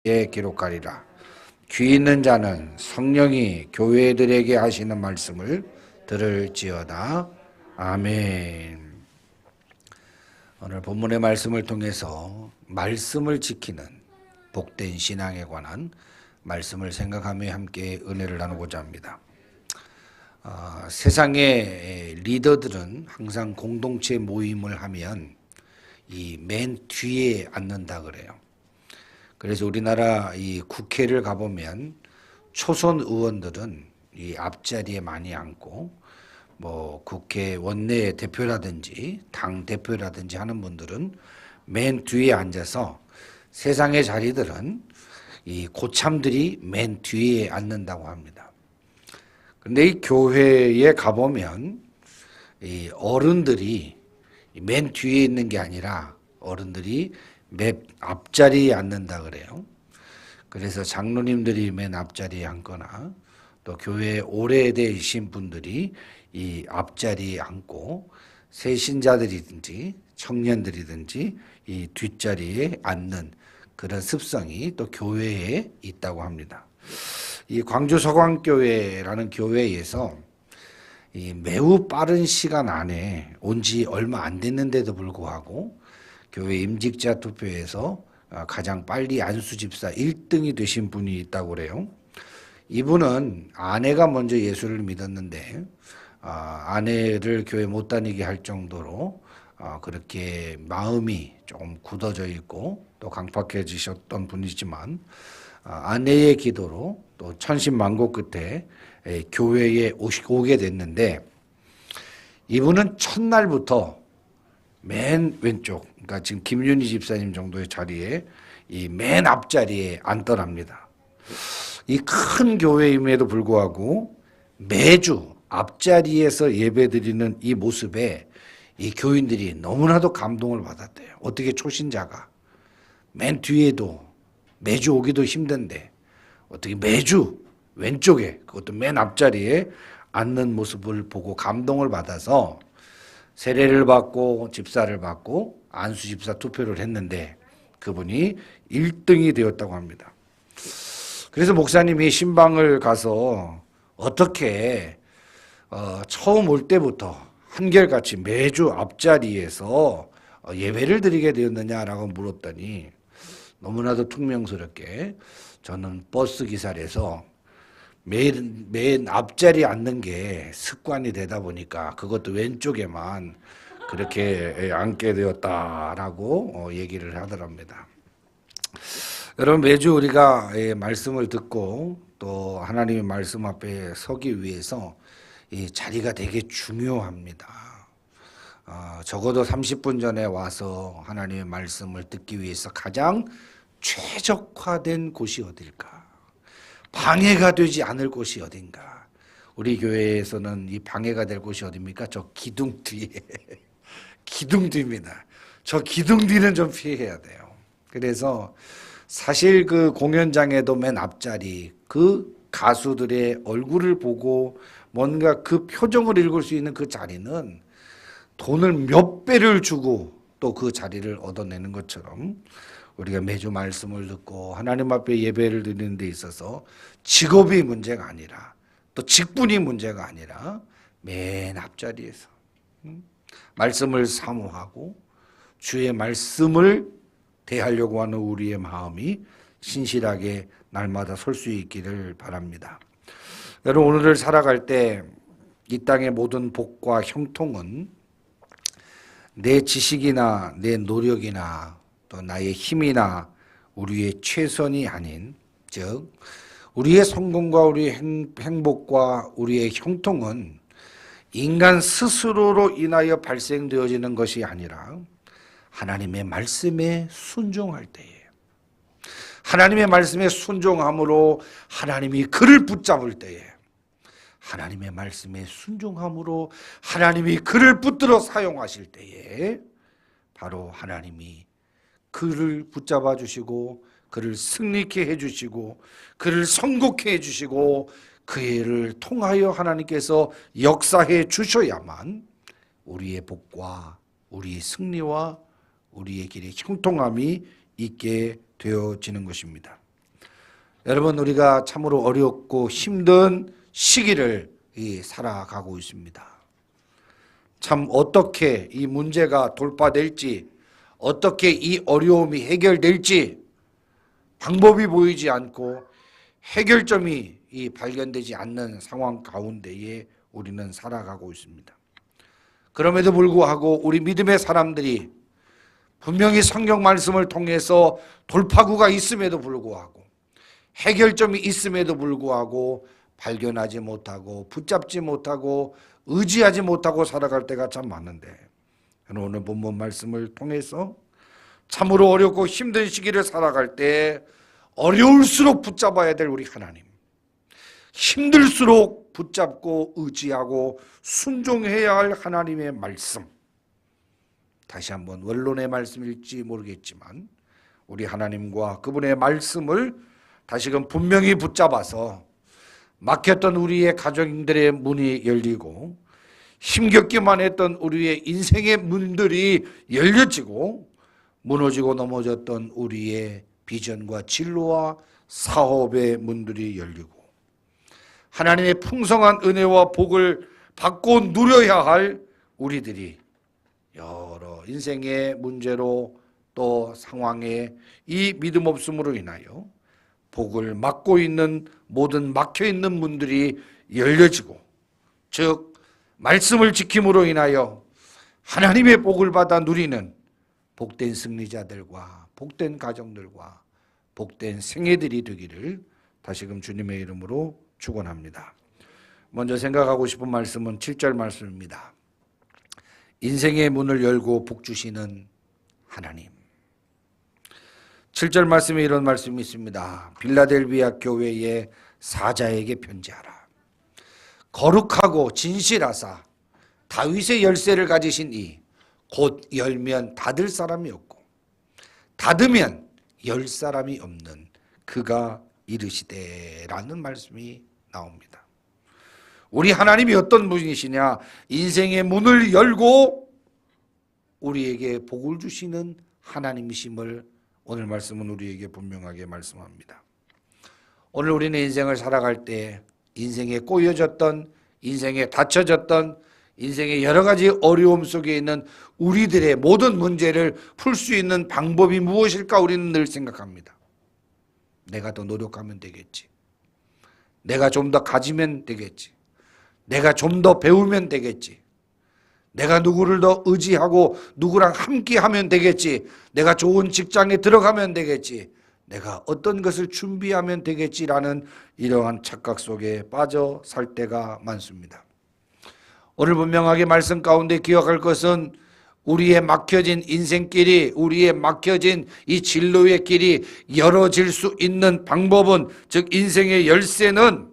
기록하리라. 귀 있는 자는 성령이 교회들에게 하시는 말씀을 들을지어다. 아멘. 오늘 본문의 말씀을 통해서 말씀을 지키는 복된 신앙에 관한 말씀을 생각하며 함께 은혜를 나누고자 합니다. 세상의 리더들은 항상 공동체 모임을 하면 이 맨 뒤에 앉는다 그래요. 그래서 우리나라 이 국회를 가보면 초선 의원들은 이 앞자리에 많이 앉고, 뭐 국회 원내 대표라든지 당 대표라든지 하는 분들은 맨 뒤에 앉아서 세상의 자리들은 이 고참들이 맨 뒤에 앉는다고 합니다. 그런데 이 교회에 가보면 이 어른들이 맨 뒤에 있는 게 아니라 어른들이 맨 앞자리에 앉는다 그래요. 그래서 장로님들이 맨 앞자리에 앉거나 또 교회에 오래되신 분들이 이 앞자리에 앉고, 새신자들이든지 청년들이든지 이 뒷자리에 앉는 그런 습성이 또 교회에 있다고 합니다. 이 광주 서광교회라는 교회에서 이 매우 빠른 시간 안에 온 지 얼마 안 됐는데도 불구하고 교회 임직자 투표에서 가장 빨리 안수집사 1등이 되신 분이 있다고 그래요. 이분은 아내가 먼저 예수를 믿었는데 아내를 교회 못 다니게 할 정도로 그렇게 마음이 조금 굳어져 있고 또 강팍해지셨던 분이지만, 아내의 기도로 또 천신만고 끝에 교회에 오게 됐는데, 이분은 첫날부터 맨 왼쪽, 그러니까 지금 김윤희 집사님 정도의 자리에 이 맨 앞자리에 앉더랍니다. 이 큰 교회임에도 불구하고 매주 앞자리에서 예배드리는 이 모습에 이 교인들이 너무나도 감동을 받았대요. 어떻게 초신자가 맨 뒤에도 매주 오기도 힘든데 어떻게 매주 왼쪽에, 그것도 맨 앞자리에 앉는 모습을 보고 감동을 받아서 세례를 받고 집사를 받고 안수집사 투표를 했는데 그분이 1등이 되었다고 합니다. 그래서 목사님이 신방을 가서 어떻게 처음 올 때부터 한결같이 매주 앞자리에서 예배를 드리게 되었느냐라고 물었더니 너무나도 퉁명스럽게 저는 버스 기사라서 맨 앞자리에 앉는 게 습관이 되다 보니까 그것도 왼쪽에만 그렇게 앉게 되었다라고 얘기를 하더랍니다. 여러분, 매주 우리가 말씀을 듣고 또 하나님의 말씀 앞에 서기 위해서 이 자리가 되게 중요합니다. 적어도 30분 전에 와서 하나님의 말씀을 듣기 위해서 가장 최적화된 곳이 어딜까? 방해가 되지 않을 곳이 어딘가? 우리 교회에서는 이 방해가 될 곳이 어딥니까? 저 기둥 뒤에. 기둥 뒤입니다. 저 기둥 뒤는 좀 피해야 돼요. 그래서 사실 그 공연장에도 맨 앞자리, 그 가수들의 얼굴을 보고 뭔가 그 표정을 읽을 수 있는 그 자리는 돈을 몇 배를 주고 또 그 자리를 얻어내는 것처럼 우리가 매주 말씀을 듣고 하나님 앞에 예배를 드리는 데 있어서 직업이 문제가 아니라 또 직분이 문제가 아니라 맨 앞자리에서 말씀을 사모하고 주의 말씀을 대하려고 하는 우리의 마음이 신실하게 날마다 설 수 있기를 바랍니다. 여러분, 오늘을 살아갈 때 이 땅의 모든 복과 형통은 내 지식이나 내 노력이나 또 나의 힘이나 우리의 최선이 아닌, 즉 우리의 성공과 우리의 행복과 우리의 형통은 인간 스스로로 인하여 발생되어지는 것이 아니라 하나님의 말씀에 순종할 때에, 하나님의 말씀에 순종함으로 하나님이 그를 붙잡을 때에, 하나님의 말씀에 순종함으로 하나님이 그를 붙들어 사용하실 때에 바로 하나님이 그를 붙잡아 주시고 그를 승리케 해주시고 그를 성공케 해주시고 그를 통하여 하나님께서 역사해 주셔야만 우리의 복과 우리의 승리와 우리의 길의 형통함이 있게 되어지는 것입니다. 여러분, 우리가 참으로 어렵고 힘든 시기를 살아가고 있습니다. 참 어떻게 이 문제가 돌파될지, 어떻게 이 어려움이 해결될지 방법이 보이지 않고 해결점이 발견되지 않는 상황 가운데에 우리는 살아가고 있습니다. 그럼에도 불구하고 우리 믿음의 사람들이 분명히 성경 말씀을 통해서 돌파구가 있음에도 불구하고 해결점이 있음에도 불구하고 발견하지 못하고 붙잡지 못하고 의지하지 못하고 살아갈 때가 참 많은데, 오늘 본문 말씀을 통해서 참으로 어렵고 힘든 시기를 살아갈 때 어려울수록 붙잡아야 될 우리 하나님, 힘들수록 붙잡고 의지하고 순종해야 할 하나님의 말씀, 다시 한번 원론의 말씀일지 모르겠지만 우리 하나님과 그분의 말씀을 다시금 분명히 붙잡아서 막혔던 우리의 가정들의 문이 열리고 힘겹기만 했던 우리의 인생의 문들이 열려지고 무너지고 넘어졌던 우리의 비전과 진로와 사업의 문들이 열리고 하나님의 풍성한 은혜와 복을 받고 누려야 할 우리들이 여러 인생의 문제로 또 상황에 이 믿음 없음으로 인하여 복을 막고 있는 모든 막혀있는 문들이 열려지고, 즉 말씀을 지킴으로 인하여 하나님의 복을 받아 누리는 복된 승리자들과 복된 가정들과 복된 생애들이 되기를 다시금 주님의 이름으로 축원합니다. 먼저 생각하고 싶은 말씀은 7절 말씀입니다. 인생의 문을 열고 복 주시는 하나님. 7절 말씀에 이런 말씀이 있습니다. 빌라델비아 교회의 사자에게 편지하라. 거룩하고 진실하사 다윗의 열쇠를 가지신 이 곧 열면 닫을 사람이 없고 닫으면 열 사람이 없는 그가 이르시되라는 말씀이 나옵니다. 우리 하나님이 어떤 분이시냐? 인생의 문을 열고 우리에게 복을 주시는 하나님이심을 오늘 말씀은 우리에게 분명하게 말씀합니다. 오늘 우리는 인생을 살아갈 때 인생에 꼬여졌던, 인생에 닫혀졌던, 인생의 여러 가지 어려움 속에 있는 우리들의 모든 문제를 풀 수 있는 방법이 무엇일까 우리는 늘 생각합니다. 내가 더 노력하면 되겠지. 내가 좀 더 가지면 되겠지. 내가 좀 더 배우면 되겠지. 내가 누구를 더 의지하고 누구랑 함께 하면 되겠지. 내가 좋은 직장에 들어가면 되겠지. 내가 어떤 것을 준비하면 되겠지라는 이러한 착각 속에 빠져 살 때가 많습니다. 오늘 분명하게 말씀 가운데 기억할 것은 우리의 막혀진 인생길이, 우리의 막혀진 이 진로의 길이 열어질 수 있는 방법은, 즉 인생의 열쇠는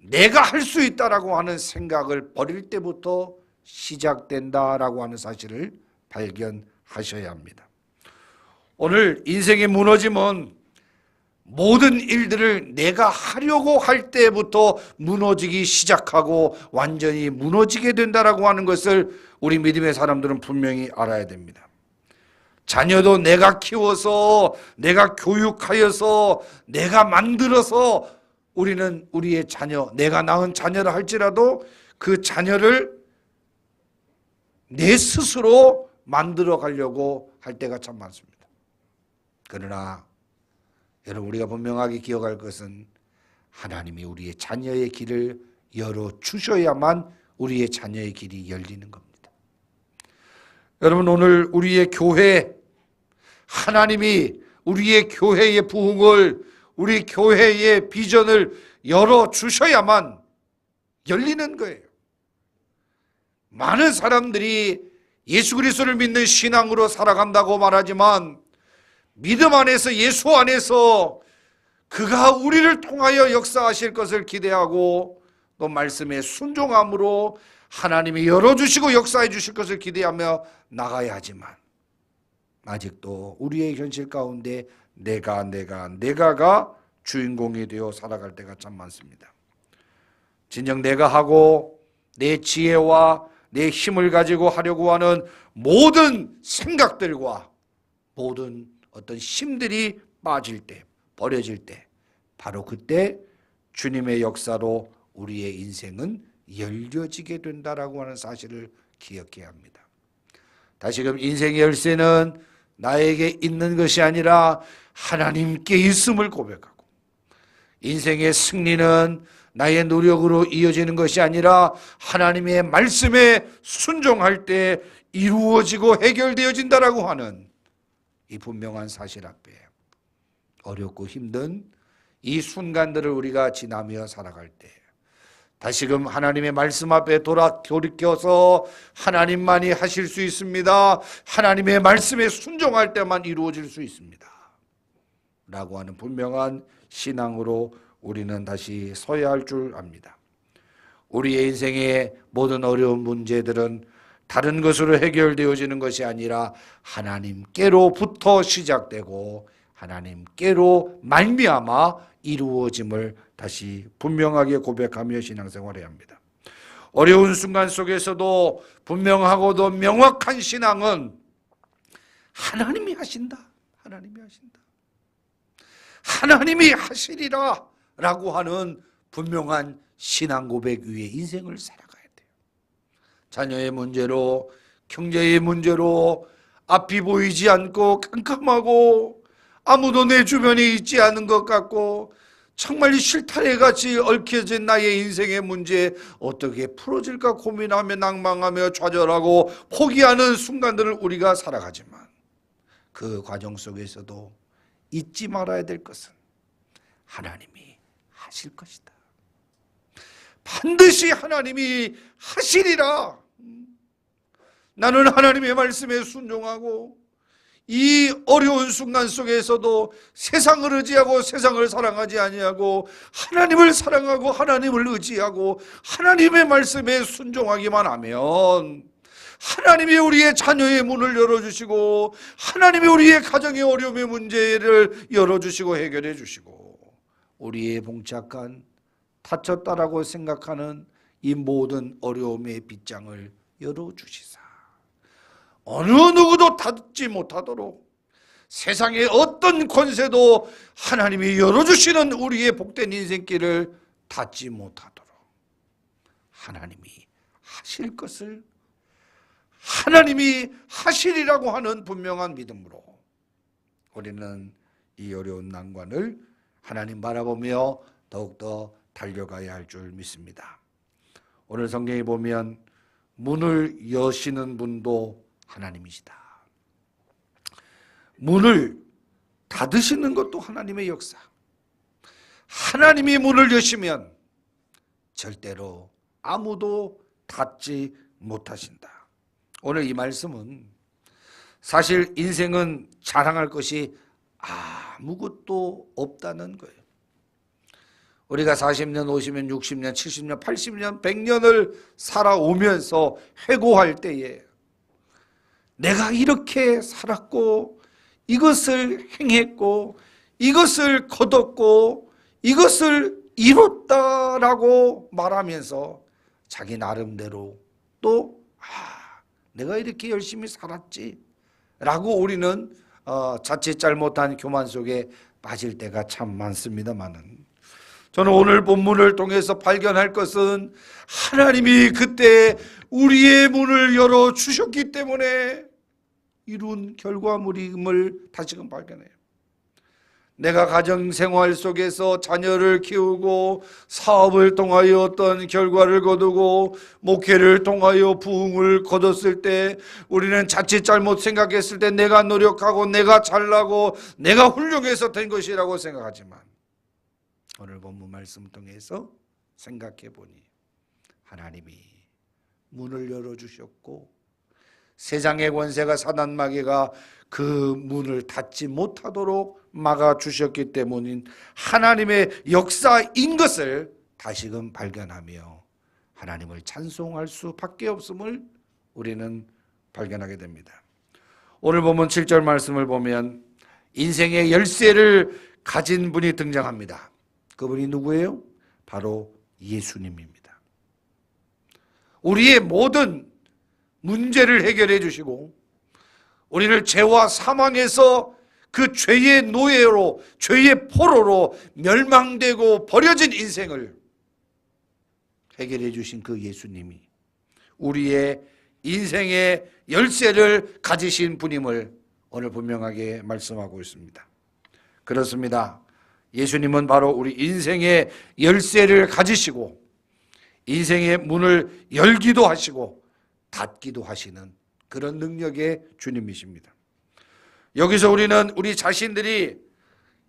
내가 할 수 있다라고 하는 생각을 버릴 때부터 시작된다라고 하는 사실을 발견하셔야 합니다. 오늘 인생의 무너짐은 모든 일들을 내가 하려고 할 때부터 무너지기 시작하고 완전히 무너지게 된다라고 하는 것을 우리 믿음의 사람들은 분명히 알아야 됩니다. 자녀도 내가 키워서, 내가 교육하여서, 내가 만들어서 우리는 우리의 자녀, 내가 낳은 자녀를 할지라도 그 자녀를 내 스스로 만들어 가려고 할 때가 참 많습니다. 그러나 여러분, 우리가 분명하게 기억할 것은 하나님이 우리의 자녀의 길을 열어주셔야만 우리의 자녀의 길이 열리는 겁니다. 여러분, 오늘 우리의 교회, 하나님이 우리의 교회의 부흥을, 우리 교회의 비전을 열어주셔야만 열리는 거예요. 많은 사람들이 예수 그리스도를 믿는 신앙으로 살아간다고 말하지만 믿음 안에서, 예수 안에서 그가 우리를 통하여 역사하실 것을 기대하고 또 말씀에 순종함으로 하나님이 열어주시고 역사해 주실 것을 기대하며 나가야 하지만 아직도 우리의 현실 가운데 내가가 주인공이 되어 살아갈 때가 참 많습니다. 진정 내가 하고 내 지혜와 내 힘을 가지고 하려고 하는 모든 생각들과 모든 어떤 힘들이 빠질 때, 버려질 때, 바로 그때 주님의 역사로 우리의 인생은 열려지게 된다라고 하는 사실을 기억해야 합니다. 다시금 인생의 열쇠는 나에게 있는 것이 아니라 하나님께 있음을 고백하고, 인생의 승리는 나의 노력으로 이어지는 것이 아니라 하나님의 말씀에 순종할 때 이루어지고 해결되어진다라고 하는 이 분명한 사실 앞에 어렵고 힘든 이 순간들을 우리가 지나며 살아갈 때 다시금 하나님의 말씀 앞에 돌이켜서 하나님만이 하실 수 있습니다, 하나님의 말씀에 순종할 때만 이루어질 수 있습니다 라고 하는 분명한 신앙으로 우리는 다시 서야 할 줄 압니다. 우리의 인생의 모든 어려운 문제들은 다른 것으로 해결되어지는 것이 아니라 하나님께로부터 시작되고 하나님께로 말미암아 이루어짐을 다시 분명하게 고백하며 신앙생활해야 합니다. 어려운 순간 속에서도 분명하고도 명확한 신앙은 하나님이 하신다, 하나님이 하신다, 하나님이 하시리라 라고 하는 분명한 신앙 고백 위에 인생을 살아가야 돼요. 자녀의 문제로, 경제의 문제로 앞이 보이지 않고 깜깜하고 아무도 내 주변에 있지 않은 것 같고 정말 실타래같이 얽혀진 나의 인생의 문제 어떻게 풀어질까 고민하며 낭망하며 좌절하고 포기하는 순간들을 우리가 살아가지만 그 과정 속에서도 잊지 말아야 될 것은 하나님이 하실 것이다. 반드시 하나님이 하시리라. 나는 하나님의 말씀에 순종하고 이 어려운 순간 속에서도 세상을 의지하고 세상을 사랑하지 아니하고 하나님을 사랑하고 하나님을 의지하고 하나님의 말씀에 순종하기만 하면 하나님이 우리의 자녀의 문을 열어주시고 하나님이 우리의 가정의 어려움의 문제를 열어주시고 해결해 주시고 우리의 봉착한 다쳤다라고 생각하는 이 모든 어려움의 빗장을 열어주시사 어느 누구도 닫지 못하도록 세상의 어떤 권세도 하나님이 열어주시는 우리의 복된 인생길을 닫지 못하도록 하나님이 하실 것을 하나님이 하시리라고 하는 분명한 믿음으로 우리는 이 어려운 난관을 하나님 바라보며 더욱더 달려가야 할 줄 믿습니다. 오늘 성경에 보면 문을 여시는 분도 하나님이시다. 문을 닫으시는 것도 하나님의 역사. 하나님이 문을 여시면 절대로 아무도 닫지 못하신다. 오늘 이 말씀은 사실 인생은 자랑할 것이 아무것도 없다는 거예요. 우리가 40년, 50년, 60년, 70년, 80년, 100년을 살아오면서 회고할 때에 내가 이렇게 살았고 이것을 행했고 이것을 거뒀고 이것을 이뤘다라고 말하면서 자기 나름대로 또 내가 이렇게 열심히 살았지 라고 우리는 자칫 잘못한 교만 속에 빠질 때가 참 많습니다만은 저는 오늘 본문을 통해서 발견할 것은 하나님이 그때 우리의 문을 열어주셨기 때문에 이룬 결과물임을 다시금 발견해요. 내가 가정생활 속에서 자녀를 키우고 사업을 통하여 어떤 결과를 거두고 목회를 통하여 부흥을 거뒀을 때 우리는 자칫 잘못 생각했을 때 내가 노력하고 내가 잘나고 내가 훌륭해서 된 것이라고 생각하지만 오늘 본문 말씀 통해서 생각해 보니 하나님이 문을 열어주셨고 세상의 권세가 사단 마귀가 그 문을 닫지 못하도록 막아주셨기 때문인 하나님의 역사인 것을 다시금 발견하며 하나님을 찬송할 수밖에 없음을 우리는 발견하게 됩니다. 오늘 본문 7절 말씀을 보면 인생의 열쇠를 가진 분이 등장합니다. 그분이 누구예요? 바로 예수님입니다. 우리의 모든 문제를 해결해 주시고 우리를 죄와 사망에서 그 죄의 노예로, 죄의 포로로 멸망되고 버려진 인생을 해결해 주신 그 예수님이 우리의 인생의 열쇠를 가지신 분임을 오늘 분명하게 말씀하고 있습니다. 그렇습니다. 예수님은 바로 우리 인생의 열쇠를 가지시고 인생의 문을 열기도 하시고 닫기도 하시는 그런 능력의 주님이십니다. 여기서 우리는 우리 자신들이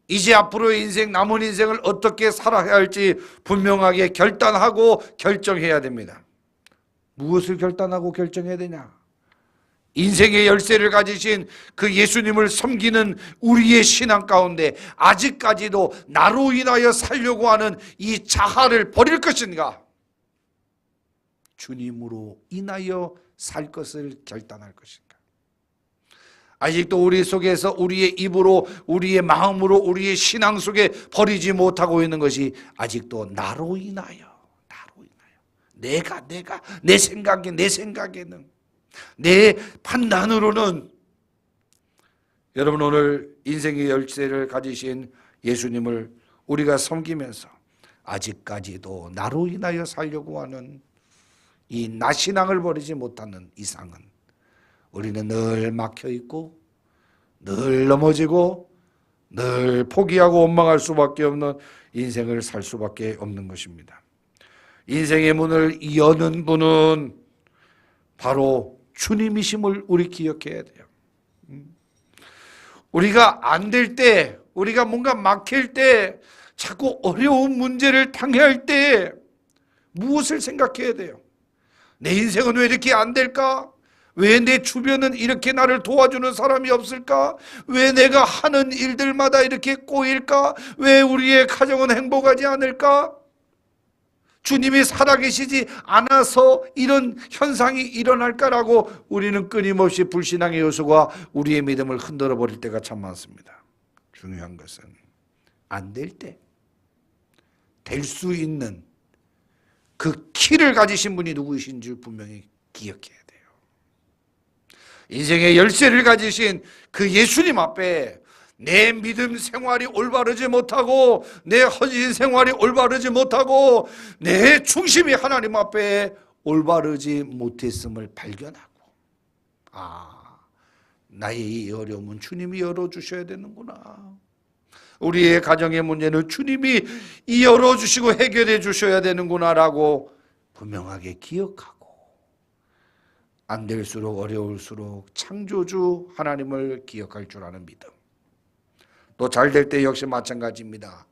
이제 앞으로의 인생, 남은 인생을 어떻게 살아야 할지 분명하게 결단하고 결정해야 됩니다. 무엇을 결단하고 결정해야 되냐? 인생의 열쇠를 가지신 그 예수님을 섬기는 우리의 신앙 가운데 아직까지도 나로 인하여 살려고 하는 이 자아를 버릴 것인가? 주님으로 인하여 살 것을 결단할 것인가? 아직도 우리 속에서 우리의 입으로, 우리의 마음으로, 우리의 신앙 속에 버리지 못하고 있는 것이 아직도 나로 인하여, 내가, 내 생각에는, 내 판단으로는. 여러분, 오늘 인생의 열쇠를 가지신 예수님을 우리가 섬기면서 아직까지도 나로 인하여 살려고 하는 이 나신앙을 버리지 못하는 이상은 우리는 늘 막혀있고 늘 넘어지고 늘 포기하고 원망할 수밖에 없는 인생을 살 수밖에 없는 것입니다. 인생의 문을 여는 분은 바로 주님이심을 우리 기억해야 돼요. 우리가 안 될 때, 우리가 뭔가 막힐 때, 자꾸 어려운 문제를 당해할 때 무엇을 생각해야 돼요? 내 인생은 왜 이렇게 안 될까? 왜 내 주변은 이렇게 나를 도와주는 사람이 없을까? 왜 내가 하는 일들마다 이렇게 꼬일까? 왜 우리의 가정은 행복하지 않을까? 주님이 살아계시지 않아서 이런 현상이 일어날까라고 우리는 끊임없이 불신앙의 요소가 우리의 믿음을 흔들어 버릴 때가 참 많습니다. 중요한 것은 안 될 때, 될 수 있는 그 키를 가지신 분이 누구이신지 분명히 기억해야 돼요. 인생의 열쇠를 가지신 그 예수님 앞에 내 믿음 생활이 올바르지 못하고 내 헌신 생활이 올바르지 못하고 내 중심이 하나님 앞에 올바르지 못했음을 발견하고, 나의 이 어려움은 주님이 열어주셔야 되는구나. 우리의 가정의 문제는 주님이 열어주시고 해결해 주셔야 되는구나라고 분명하게 기억하고, 안 될수록 어려울수록 창조주 하나님을 기억할 줄 아는 믿음. 또 잘 될 때 역시 마찬가지입니다.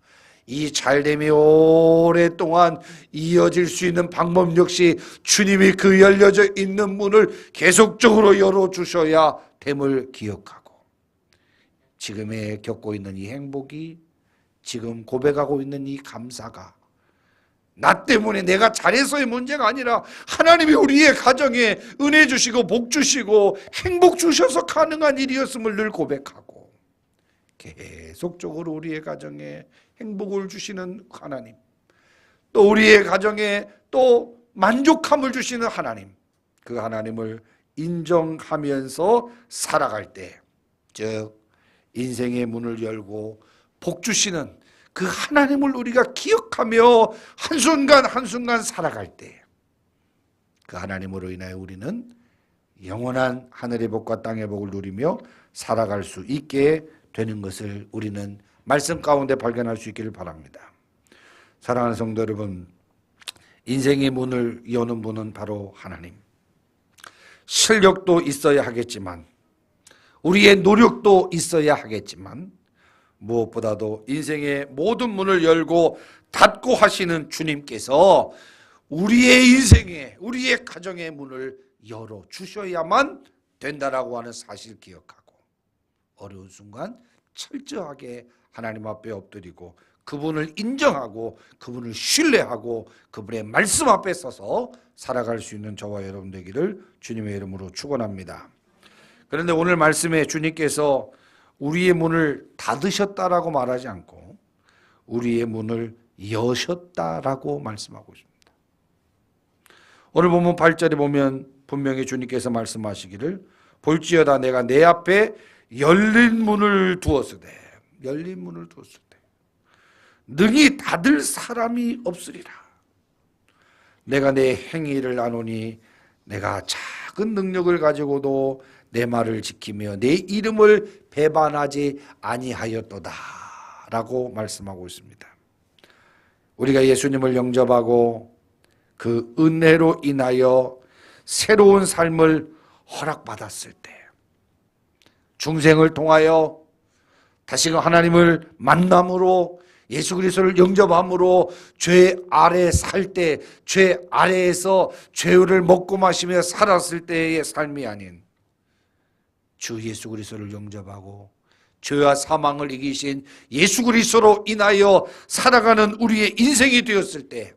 이 잘됨이 오랫동안 이어질 수 있는 방법 역시 주님이 그 열려져 있는 문을 계속적으로 열어주셔야 됨을 기억하고, 지금에 겪고 있는 이 행복이, 지금 고백하고 있는 이 감사가 나 때문에 내가 잘해서의 문제가 아니라 하나님이 우리의 가정에 은혜 주시고 복 주시고 행복 주셔서 가능한 일이었음을 늘 고백하고, 계속적으로 우리의 가정에 행복을 주시는 하나님, 또 우리의 가정에 또 만족함을 주시는 하나님, 그 하나님을 인정하면서 살아갈 때, 즉 인생의 문을 열고 복 주시는 그 하나님을 우리가 기억하며 한순간 한순간 살아갈 때, 그 하나님으로 인하여 우리는 영원한 하늘의 복과 땅의 복을 누리며 살아갈 수 있게 되는 것을 우리는 말씀 가운데 발견할 수 있기를 바랍니다. 사랑하는 성도 여러분, 인생의 문을 여는 분은 바로 하나님. 실력도 있어야 하겠지만, 우리의 노력도 있어야 하겠지만, 무엇보다도 인생의 모든 문을 열고 닫고 하시는 주님께서 우리의 인생에, 우리의 가정의 문을 열어주셔야만 된다라고 하는 사실을 기억하고, 어려운 순간 철저하게 하나님 앞에 엎드리고 그분을 인정하고 그분을 신뢰하고 그분의 말씀 앞에 서서 살아갈 수 있는 저와 여러분 되기를 주님의 이름으로 축원합니다. 그런데 오늘 말씀에 주님께서 우리의 문을 닫으셨다라고 말하지 않고 우리의 문을 여셨다라고 말씀하고 있습니다. 오늘 본문 8절에 보면 분명히 주님께서 말씀하시기를 볼지어다 내가 내 앞에 열린 문을 두었으되 능히 닫을 사람이 없으리라. 내가 내 행위를 아노니 내가 작은 능력을 가지고도 내 말을 지키며 내 이름을 배반하지 아니하였도다 라고 말씀하고 있습니다. 우리가 예수님을 영접하고 그 은혜로 인하여 새로운 삶을 허락받았을 때, 중생을 통하여 다시금 하나님을 만남으로 예수 그리스도를 영접함으로 죄 아래 살 때, 죄 아래에서 죄를 먹고 마시며 살았을 때의 삶이 아닌 주 예수 그리스도를 영접하고 죄와 사망을 이기신 예수 그리스도로 인하여 살아가는 우리의 인생이 되었을 때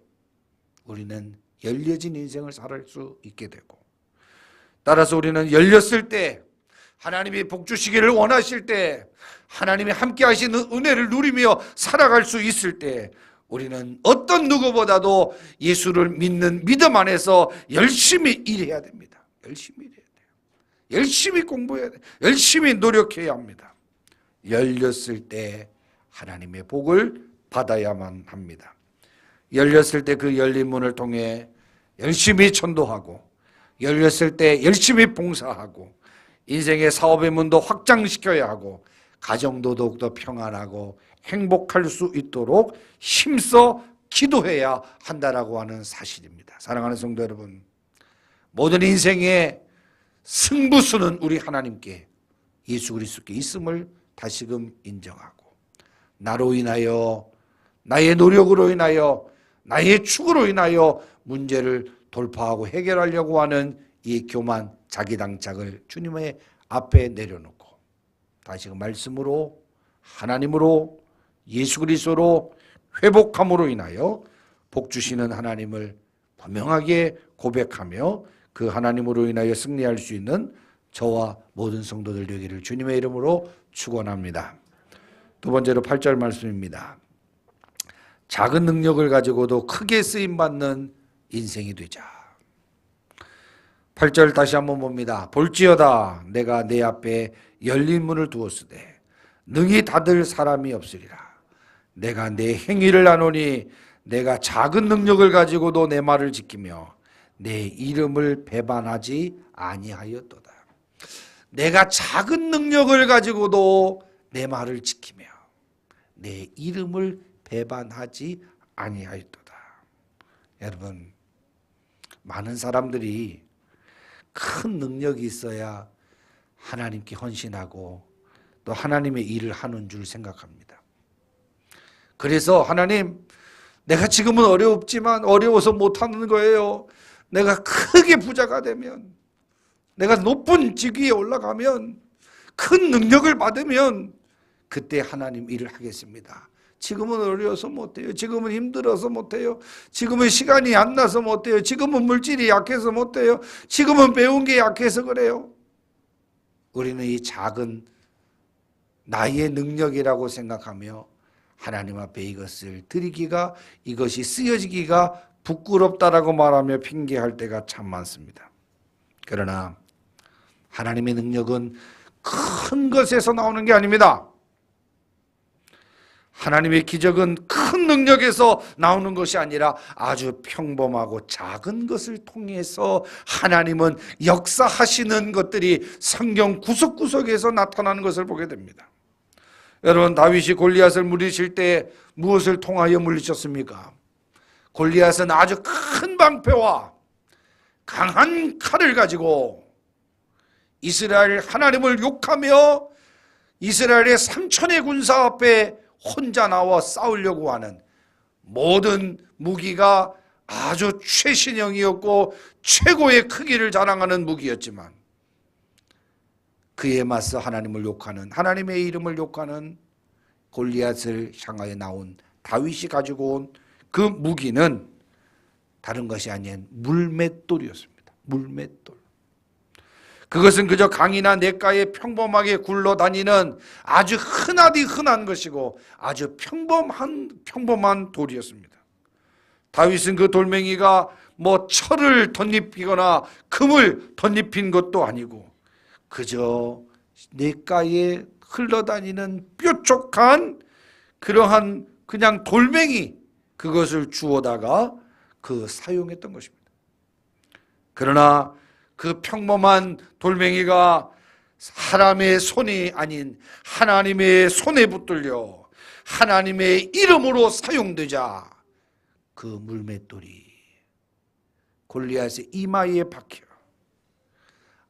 우리는 열려진 인생을 살아갈 수 있게 되고, 따라서 우리는 열렸을 때, 하나님이 복 주시기를 원하실 때, 하나님이 함께 하시는 은혜를 누리며 살아갈 수 있을 때 우리는 어떤 누구보다도 예수를 믿는 믿음 안에서 열심히 일해야 됩니다. 열심히 일해야 돼요. 열심히 공부해야 돼요. 열심히 노력해야 합니다. 열렸을 때 하나님의 복을 받아야만 합니다. 열렸을 때 그 열린 문을 통해 열심히 전도하고, 열렸을 때 열심히 봉사하고, 인생의 사업의 문도 확장시켜야 하고, 가정도 더욱더 평안하고 행복할 수 있도록 힘써 기도해야 한다라고 하는 사실입니다. 사랑하는 성도 여러분, 모든 인생의 승부수는 우리 하나님께, 예수 그리스도께 있음을 다시금 인정하고, 나로 인하여, 나의 노력으로 인하여, 나의 축으로 인하여 문제를 돌파하고 해결하려고 하는 이 교만, 자기당착을 주님의 앞에 내려놓고 다시금 말씀으로, 하나님으로, 예수 그리스도로 회복함으로 인하여 복 주시는 하나님을 분명하게 고백하며 그 하나님으로 인하여 승리할 수 있는 저와 모든 성도들 되기를 주님의 이름으로 축원합니다. 두 번째로 8절 말씀입니다. 작은 능력을 가지고도 크게 쓰임받는 인생이 되자. 8절 다시 한번 봅니다. 볼지어다 내가 내 앞에 열린 문을 두었으되 능히 닫을 사람이 없으리라. 내가 내 행위를 아노니 내가 작은 능력을 가지고도 내 말을 지키며 내 이름을 배반하지 아니하였도다. 내가 작은 능력을 가지고도 내 말을 지키며 내 이름을 배반하지 아니하였도다. 여러분, 많은 사람들이 큰 능력이 있어야 하나님께 헌신하고 또 하나님의 일을 하는 줄 생각합니다. 그래서 하나님, 내가 지금은 어렵지만 어려워서 못하는 거예요. 내가 크게 부자가 되면, 내가 높은 직위에 올라가면, 큰 능력을 받으면 그때 하나님 일을 하겠습니다. 지금은 어려워서 못해요. 지금은 힘들어서 못해요. 지금은 시간이 안 나서 못해요. 지금은 물질이 약해서 못해요. 지금은 배운 게 약해서 그래요. 우리는 이 작은 나의 능력이라고 생각하며 하나님 앞에 이것을 드리기가, 이것이 쓰여지기가 부끄럽다라고 말하며 핑계할 때가 참 많습니다. 그러나 하나님의 능력은 큰 것에서 나오는 게 아닙니다. 하나님의 기적은 큰 능력에서 나오는 것이 아니라 아주 평범하고 작은 것을 통해서 하나님은 역사하시는 것들이 성경 구석구석에서 나타나는 것을 보게 됩니다. 여러분, 다윗이 골리앗을 물리칠 때 무엇을 통하여 물리쳤습니까? 골리앗은 아주 큰 방패와 강한 칼을 가지고 이스라엘 하나님을 욕하며 이스라엘의 3천의 군사 앞에 혼자 나와 싸우려고 하는 모든 무기가 아주 최신형이었고 최고의 크기를 자랑하는 무기였지만, 그에 맞서 하나님을 욕하는, 하나님의 이름을 욕하는 골리앗을 향하여 나온 다윗이 가지고 온 그 무기는 다른 것이 아닌 물맷돌이었습니다. 물맷돌. 그것은 그저 강이나 냇가에 평범하게 굴러다니는 아주 흔하디 흔한 것이고 아주 평범한 돌이었습니다. 다윗은 그 돌멩이가 뭐 철을 덧입히거나 금을 덧입힌 것도 아니고 그저 냇가에 흘러다니는 뾰족한 그러한 그냥 돌멩이, 그것을 주워다가 사용했던 것입니다. 그러나 그 평범한 돌멩이가 사람의 손이 아닌 하나님의 손에 붙들려 하나님의 이름으로 사용되자 그 물맷돌이 골리앗의 이마에 박혀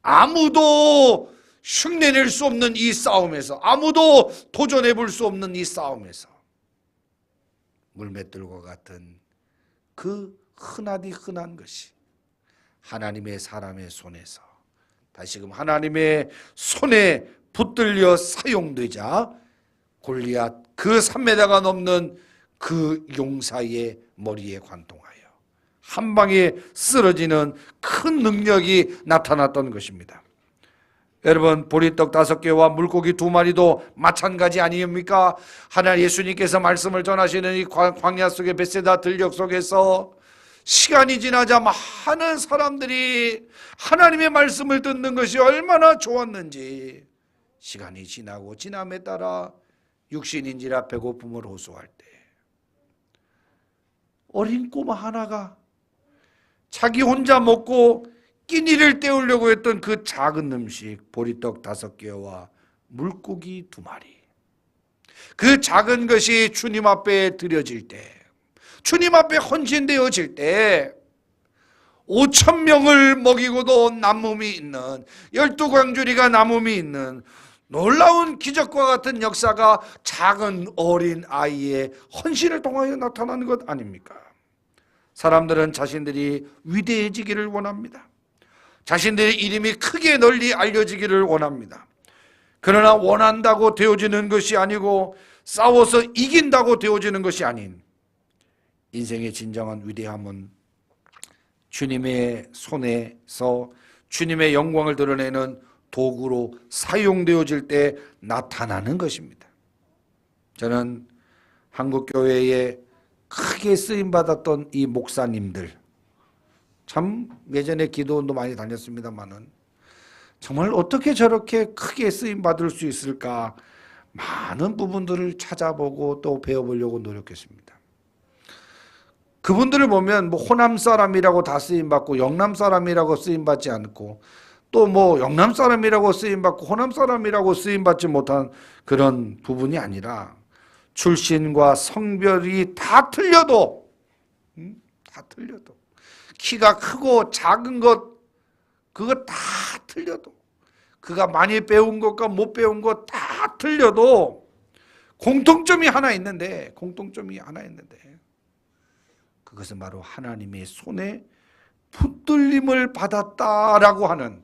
아무도 흉내낼 수 없는 이 싸움에서, 아무도 도전해 볼 수 없는 이 싸움에서 물맷돌과 같은 그 흔하디 흔한 것이 하나님의 사람의 손에서 다시금 하나님의 손에 붙들려 사용되자 골리앗 그 3m가 넘는 그 용사의 머리에 관통하여 한 방에 쓰러지는 큰 능력이 나타났던 것입니다. 여러분, 보리떡 5개와 물고기 2마리도 마찬가지 아닙니까? 하나님 예수님께서 말씀을 전하시는 이 광야 속의 베세다 들녘 속에서 시간이 지나자 많은 사람들이 하나님의 말씀을 듣는 것이 얼마나 좋았는지, 시간이 지나고 지남에 따라 육신인지라 배고픔을 호소할 때 어린 꼬마 하나가 자기 혼자 먹고 끼니를 때우려고 했던 그 작은 음식, 보리떡 5개와 물고기 2마리, 그 작은 것이 주님 앞에 드려질 때, 주님 앞에 헌신되어질 때 5,000명을 먹이고도 남음이 있는, 12광주리가 남음이 있는 놀라운 기적과 같은 역사가 작은 어린 아이의 헌신을 통하여 나타나는 것 아닙니까? 사람들은 자신들이 위대해지기를 원합니다. 자신들의 이름이 크게 널리 알려지기를 원합니다. 그러나 원한다고 되어지는 것이 아니고 싸워서 이긴다고 되어지는 것이 아닌 인생의 진정한 위대함은 주님의 손에서 주님의 영광을 드러내는 도구로 사용되어질 때 나타나는 것입니다. 저는 한국교회에 크게 쓰임받았던 이 목사님들, 참 예전에 기도원도 많이 다녔습니다만은 정말 어떻게 저렇게 크게 쓰임받을 수 있을까 많은 부분들을 찾아보고 또 배워보려고 노력했습니다. 그분들을 보면 뭐 호남 사람이라고 다 쓰임받고 영남 사람이라고 쓰임받지 않고 또 뭐 영남 사람이라고 쓰임받고 호남 사람이라고 쓰임받지 못한 그런 부분이 아니라 출신과 성별이 다 틀려도 키가 크고 작은 것 그거 다 틀려도, 그가 많이 배운 것과 못 배운 것 다 틀려도 공통점이 하나 있는데 그것은 바로 하나님의 손에 붙들림을 받았다라고 하는,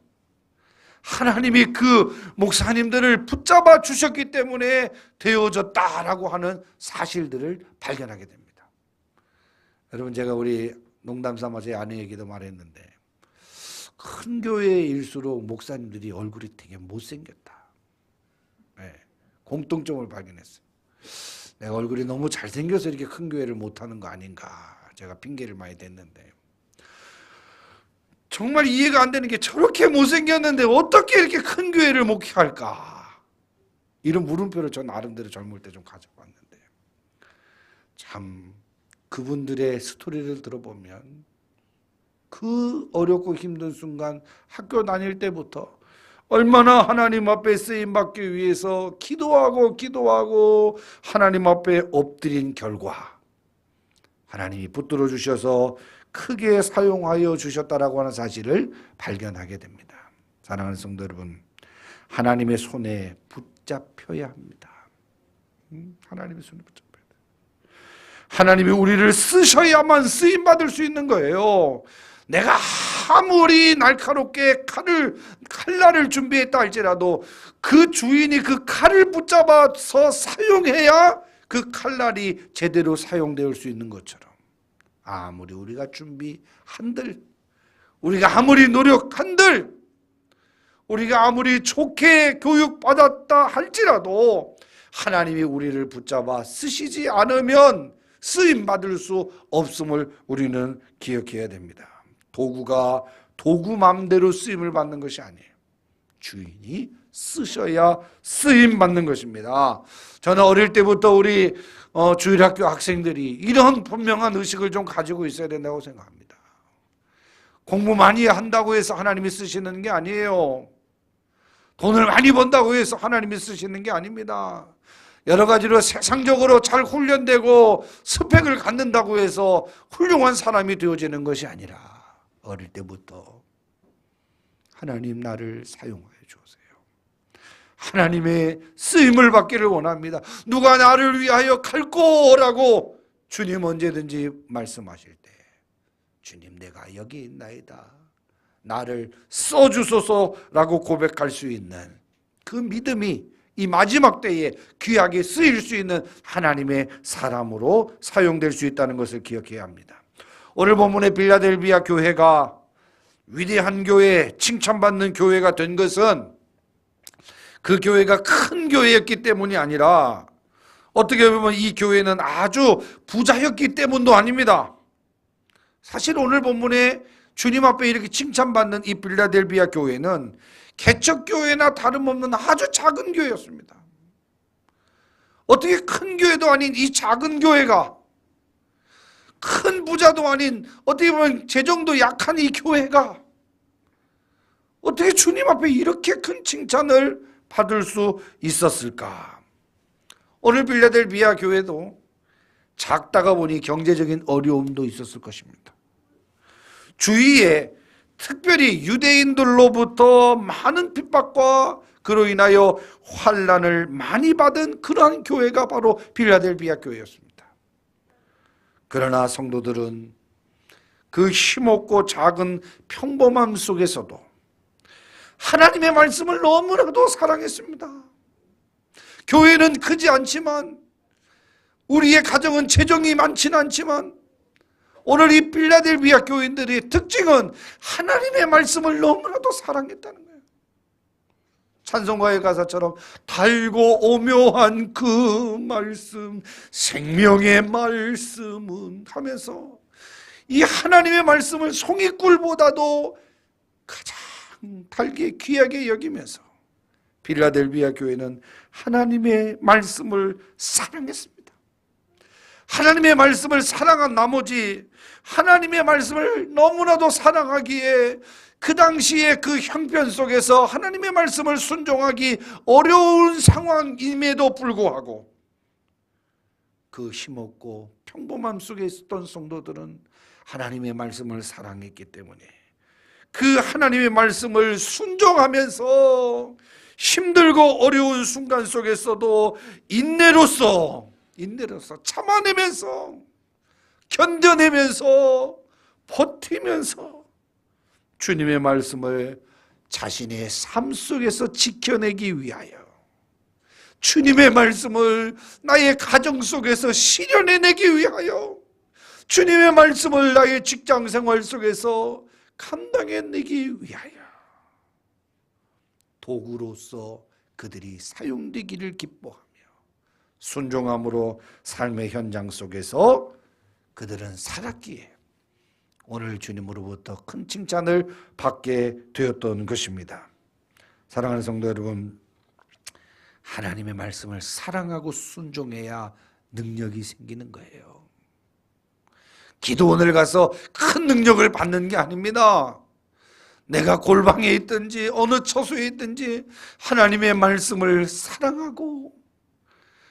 하나님이 그 목사님들을 붙잡아 주셨기 때문에 되어졌다라고 하는 사실들을 발견하게 됩니다. 여러분, 제가 우리 농담 삼아 제 아내에게도 말했는데 큰 교회일수록 목사님들이 얼굴이 되게 못생겼다. 네, 공통점을 발견했어요. 내가 얼굴이 너무 잘생겨서 이렇게 큰 교회를 못하는 거 아닌가, 제가 핑계를 많이 댔는데 정말 이해가 안 되는 게 저렇게 못생겼는데 어떻게 이렇게 큰 교회를 목회할까, 이런 물음표를 전 나름대로 젊을 때 좀 가져봤는데 참 그분들의 스토리를 들어보면 그 어렵고 힘든 순간 학교 다닐 때부터 얼마나 하나님 앞에 쓰임받기 위해서 기도하고 하나님 앞에 엎드린 결과 하나님이 붙들어 주셔서 크게 사용하여 주셨다라고 하는 사실을 발견하게 됩니다. 사랑하는 성도 여러분, 하나님의 손에 붙잡혀야 합니다. 하나님의 손에 붙잡혀야 돼요. 하나님이 우리를 쓰셔야만 쓰임받을 수 있는 거예요. 내가 아무리 날카롭게 칼날을 준비했다 할지라도 그 주인이 그 칼을 붙잡아서 사용해야 그 칼날이 제대로 사용될 수 있는 것처럼, 아무리 우리가 준비한들, 우리가 아무리 노력한들, 우리가 아무리 좋게 교육받았다 할지라도 하나님이 우리를 붙잡아 쓰시지 않으면 쓰임받을 수 없음을 우리는 기억해야 됩니다. 도구가 도구 마음대로 쓰임을 받는 것이 아니에요. 주인이 쓰셔야 쓰임 받는 것입니다. 저는 어릴 때부터 우리 주일학교 학생들이 이런 분명한 의식을 좀 가지고 있어야 된다고 생각합니다. 공부 많이 한다고 해서 하나님이 쓰시는 게 아니에요. 돈을 많이 번다고 해서 하나님이 쓰시는 게 아닙니다. 여러 가지로 세상적으로 잘 훈련되고 스펙을 갖는다고 해서 훌륭한 사람이 되어지는 것이 아니라 어릴 때부터 하나님 나를 사용하여 주세요. 하나님의 쓰임을 받기를 원합니다. 누가 나를 위하여 갈고라고 주님 언제든지 말씀하실 때 주님 내가 여기 있나이다. 나를 써주소서라고 고백할 수 있는 그 믿음이 이 마지막 때에 귀하게 쓰일 수 있는 하나님의 사람으로 사용될 수 있다는 것을 기억해야 합니다. 오늘 본문의 빌라델비아 교회가 위대한 교회, 칭찬받는 교회가 된 것은 그 교회가 큰 교회였기 때문이 아니라 어떻게 보면 이 교회는 아주 부자였기 때문도 아닙니다. 사실 오늘 본문에 주님 앞에 이렇게 칭찬받는 이 빌라델비아 교회는 개척교회나 다름없는 아주 작은 교회였습니다. 어떻게 큰 교회도 아닌 이 작은 교회가, 큰 부자도 아닌 어떻게 보면 재정도 약한 이 교회가 어떻게 주님 앞에 이렇게 큰 칭찬을 받을 수 있었을까? 오늘 빌라델비아 교회도 작다가 보니 경제적인 어려움도 있었을 것입니다. 주위에 특별히 유대인들로부터 많은 핍박과 그로 인하여 환난을 많이 받은 그러한 교회가 바로 빌라델비아 교회였습니다. 그러나 성도들은 그 힘없고 작은 평범함 속에서도 하나님의 말씀을 너무나도 사랑했습니다. 교회는 크지 않지만, 우리의 가정은 재정이 많지는 않지만, 오늘 이 빌라델비아 교인들의 특징은 하나님의 말씀을 너무나도 사랑했다는 거예요. 찬송가의 가사처럼 달고 오묘한 그 말씀, 생명의 말씀은 하면서 이 하나님의 말씀을 송이꿀보다도 가장 달게 귀하게 여기면서 빌라델비아 교회는 하나님의 말씀을 사랑했습니다. 하나님의 말씀을 사랑한 나머지 하나님의 말씀을 너무나도 사랑하기에 그 당시에 그 형편 속에서 하나님의 말씀을 순종하기 어려운 상황임에도 불구하고 그 힘없고 평범함 속에 있었던 성도들은 하나님의 말씀을 사랑했기 때문에 그 하나님의 말씀을 순종하면서 힘들고 어려운 순간 속에서도 인내로서 참아내면서 견뎌내면서 버티면서 주님의 말씀을 자신의 삶 속에서 지켜내기 위하여, 주님의 말씀을 나의 가정 속에서 실현해내기 위하여, 주님의 말씀을 나의 직장 생활 속에서 감당해내기 위하여 도구로서 그들이 사용되기를 기뻐하며 순종함으로 삶의 현장 속에서 그들은 살았기에 오늘 주님으로부터 큰 칭찬을 받게 되었던 것입니다. 사랑하는 성도 여러분, 하나님의 말씀을 사랑하고 순종해야 능력이 생기는 거예요. 기도원을 가서 큰 능력을 받는 게 아닙니다. 내가 골방에 있든지 어느 처소에 있든지 하나님의 말씀을 사랑하고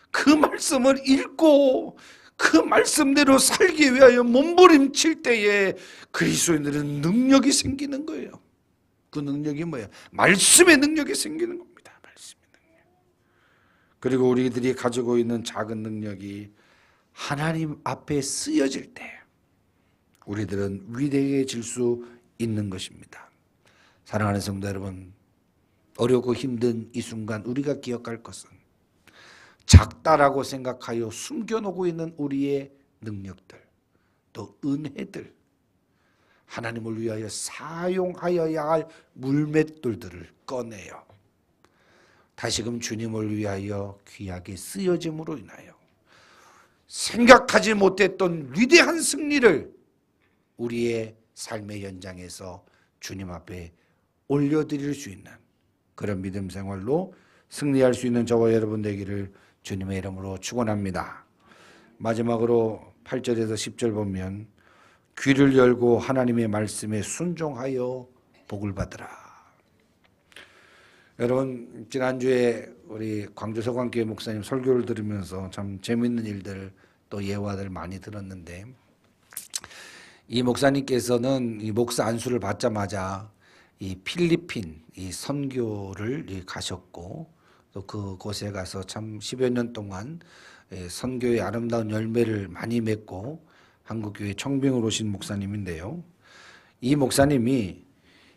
그 말씀을 읽고 그 말씀대로 살기 위하여 몸부림칠 때에 그리스도인들은 능력이 생기는 거예요. 그 능력이 뭐예요? 말씀의 능력이 생기는 겁니다. 말씀의 능력. 그리고 우리들이 가지고 있는 작은 능력이 하나님 앞에 쓰여질 때 우리들은 위대해질 수 있는 것입니다. 사랑하는 성도 여러분, 어렵고 힘든 이 순간 우리가 기억할 것은 작다라고 생각하여 숨겨놓고 있는 우리의 능력들, 또 은혜들, 하나님을 위하여 사용하여야 할 물맷돌들을 꺼내요. 다시금 주님을 위하여 귀하게 쓰여짐으로 인하여 생각하지 못했던 위대한 승리를 우리의 삶의 현장에서 주님 앞에 올려드릴 수 있는 그런 믿음 생활로 승리할 수 있는 저와 여러분 되기를 주님의 이름으로 축원합니다. 마지막으로 8절에서 10절 보면 귀를 열고 하나님의 말씀에 순종하여 복을 받으라. 여러분, 지난주에 우리 광주 서강교회 목사님 설교를 들으면서 참 재밌는 일들 또 예화들 많이 들었는데, 이 목사님께서는 이 목사 안수를 받자마자 이 필리핀 이 선교를 가셨고, 또 그곳에 가서 참 10여 년 동안 선교의 아름다운 열매를 많이 맺고 한국교회 청빙을 오신 목사님인데요. 이 목사님이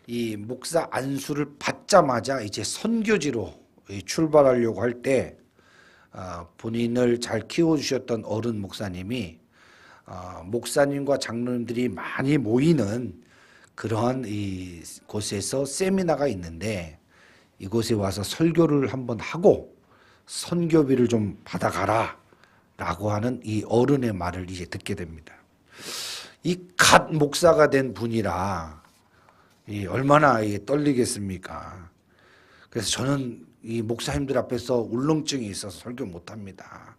이 목사 안수를 받자마자 이제 선교지로 출발하려고 할 때 본인을 잘 키워주셨던 어른 목사님이 목사님과 장로님들이 많이 모이는 그러한 이 곳에서 세미나가 있는데 이곳에 와서 설교를 한번 하고 선교비를 좀 받아가라 라고 하는 이 어른의 말을 이제 듣게 됩니다. 이 갓 목사가 된 분이라 얼마나 떨리겠습니까? 그래서 저는 이 목사님들 앞에서 울렁증이 있어서 설교 못합니다.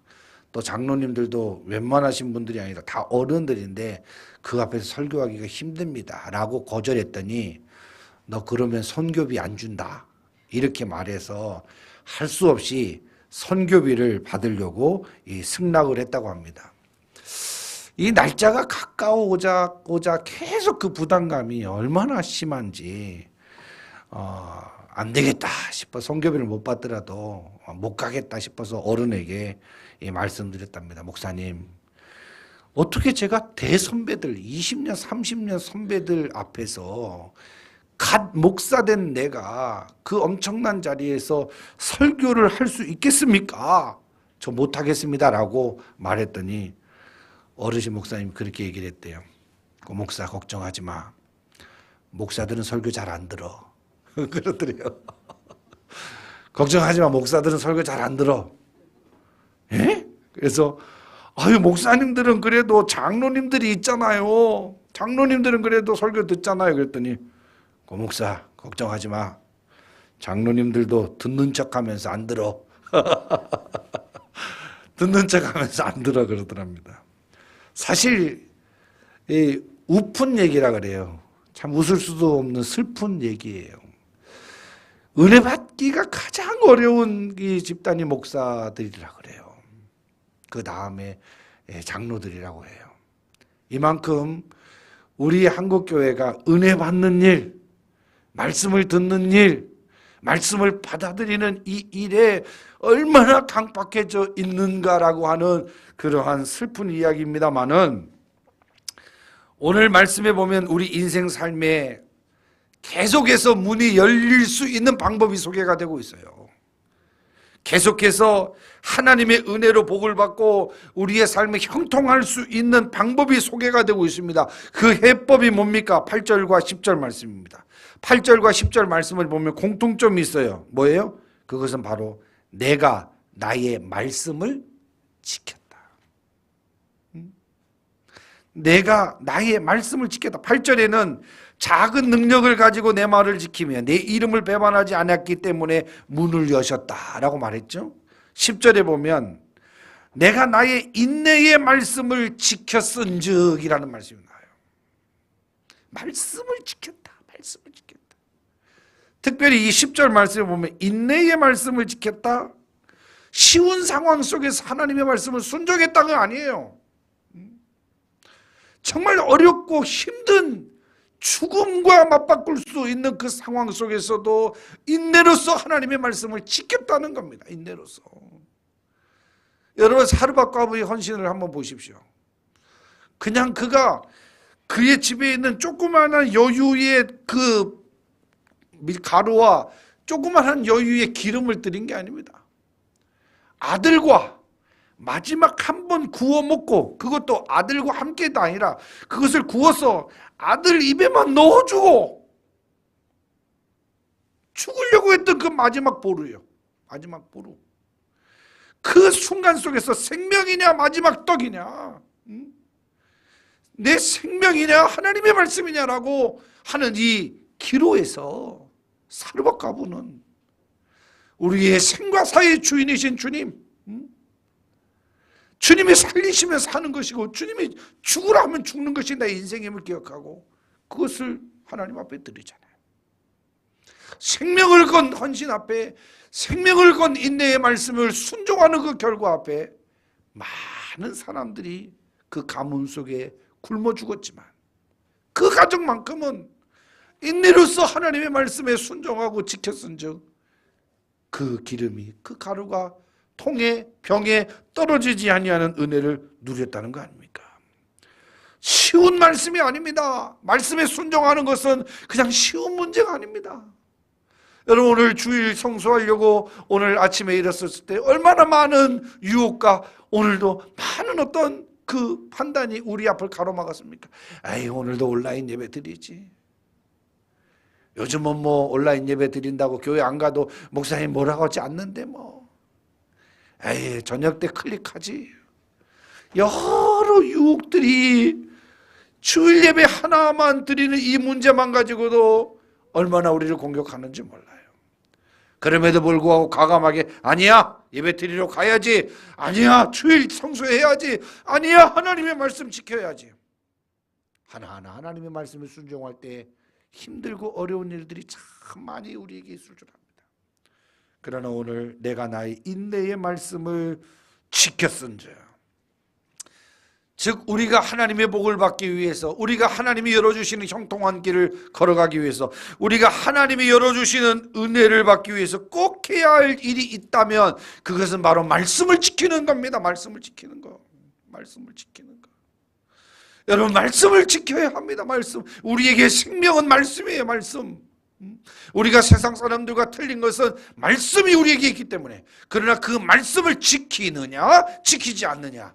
또 장로님들도 웬만하신 분들이 아니라 다 어른들인데 그 앞에서 설교하기가 힘듭니다 라고 거절했더니 너 그러면 선교비 안 준다 이렇게 말해서 할 수 없이 선교비를 받으려고 승낙을 했다고 합니다. 이 날짜가 가까워오자 계속 그 부담감이 얼마나 심한지 안 되겠다 싶어 선교비를 못 받더라도 못 가겠다 싶어서 어른에게 말씀드렸답니다. 목사님, 어떻게 제가 대선배들 20년 30년 선배들 앞에서 갓 목사된 내가 그 엄청난 자리에서 설교를 할 수 있겠습니까? 저 못하겠습니다 라고 말했더니 어르신 목사님이 그렇게 얘기를 했대요. 목사 걱정하지 마. 목사들은 설교 잘 안 들어. 그러더래요. 걱정하지 마. 목사들은 설교 잘 안 들어. 예? 그래서 목사님들은 그래도 장로님들이 있잖아요. 장로님들은 그래도 설교 듣잖아요. 그랬더니 목사 걱정하지 마. 장로님들도 듣는 척하면서 안 들어. 듣는 척하면서 안 들어 그러더랍니다. 사실 이 우픈 얘기라 그래요. 참 웃을 수도 없는 슬픈 얘기예요. 은혜 받기가 가장 어려운 이 집단이 목사들이라 그래요. 그 다음에 장로들이라고 해요. 이만큼 우리 한국교회가 은혜 받는 일, 말씀을 듣는 일, 말씀을 받아들이는 이 일에 얼마나 강박해져 있는가라고 하는 그러한 슬픈 이야기입니다만은, 오늘 말씀에 보면 우리 인생 삶에 계속해서 문이 열릴 수 있는 방법이 소개가 되고 있어요. 계속해서 하나님의 은혜로 복을 받고 우리의 삶에 형통할 수 있는 방법이 소개가 되고 있습니다. 그 해법이 뭡니까? 8절과 10절 말씀입니다. 8절과 10절 말씀을 보면 공통점이 있어요. 뭐예요? 그것은 바로 내가 나의 말씀을 지켰다. 내가 나의 말씀을 지켰다. 8절에는 작은 능력을 가지고 내 말을 지키며 내 이름을 배반하지 않았기 때문에 문을 여셨다라고 말했죠. 10절에 보면 내가 나의 인내의 말씀을 지켰은즉이라는 말씀이 나와요. 말씀을 지켰다. 말씀을 지켰다. 특별히 이 10절 말씀에 보면 인내의 말씀을 지켰다. 쉬운 상황 속에서 하나님의 말씀을 순종했다가 아니에요. 정말 어렵고 힘든 죽음과 맞바꿀 수 있는 그 상황 속에서도 인내로서 하나님의 말씀을 지켰다는 겁니다. 인내로서. 여러분, 사르밧과부의 헌신을 한번 보십시오. 그냥 그가 그의 집에 있는 조그마한 여유의 그 가루와 조그마한 여유의 기름을 드린 게 아닙니다. 아들과 마지막 한 번 구워 먹고, 그것도 아들과 함께도 아니라 그것을 구워서 아들 입에만 넣어주고 죽으려고 했던 그 마지막 보루예요. 마지막 보루. 그 순간 속에서 생명이냐 마지막 떡이냐, 내 생명이냐 하나님의 말씀이냐라고 하는 이 기로에서 사르밧과부는 우리의 생과 사의 주인이신 주님, 주님이 살리시면 사는 것이고 주님이 죽으라 하면 죽는 것이 내 인생임을 기억하고 그것을 하나님 앞에 드리잖아요. 생명을 건 헌신 앞에, 생명을 건 인내의 말씀을 순종하는 그 결과 앞에 많은 사람들이 그 가뭄 속에 굶어 죽었지만 그 가족만큼은 인내로서 하나님의 말씀에 순종하고 지켰은즉 그 기름이, 그 가루가 통에 병에 떨어지지 아니하는 은혜를 누렸다는 거 아닙니까? 쉬운 말씀이 아닙니다. 말씀에 순종하는 것은 그냥 쉬운 문제가 아닙니다. 여러분, 오늘 주일 성수하려고 오늘 아침에 일어섰을 때 얼마나 많은 유혹과 오늘도 많은 어떤 그 판단이 우리 앞을 가로막았습니까? 아이, 오늘도 온라인 예배 드리지. 요즘은 뭐 온라인 예배 드린다고 교회 안 가도 목사님 뭐라고 하지 않는데 뭐. 에이, 저녁 때 클릭하지. 여러 유혹들이 주일 예배 하나만 드리는 이 문제만 가지고도 얼마나 우리를 공격하는지 몰라요. 그럼에도 불구하고 과감하게 아니야, 예배 드리러 가야지, 아니야, 주일 성수해야지, 아니야, 하나님의 말씀 지켜야지. 하나하나 하나님의 말씀을 순종할 때 힘들고 어려운 일들이 참 많이 우리에게 있을 줄 압니다. 그러나 오늘 내가 나의 인내의 말씀을 지켰은즉, 즉 우리가 하나님의 복을 받기 위해서, 우리가 하나님이 열어주시는 형통한 길을 걸어가기 위해서, 우리가 하나님이 열어주시는 은혜를 받기 위해서 꼭 해야 할 일이 있다면 그것은 바로 말씀을 지키는 겁니다. 말씀을 지키는 거. 말씀을 지키는 거. 여러분, 말씀을 지켜야 합니다. 말씀. 우리에게 생명은 말씀이에요. 말씀. 우리가 세상 사람들과 틀린 것은 말씀이 우리에게 있기 때문에. 그러나 그 말씀을 지키느냐 지키지 않느냐,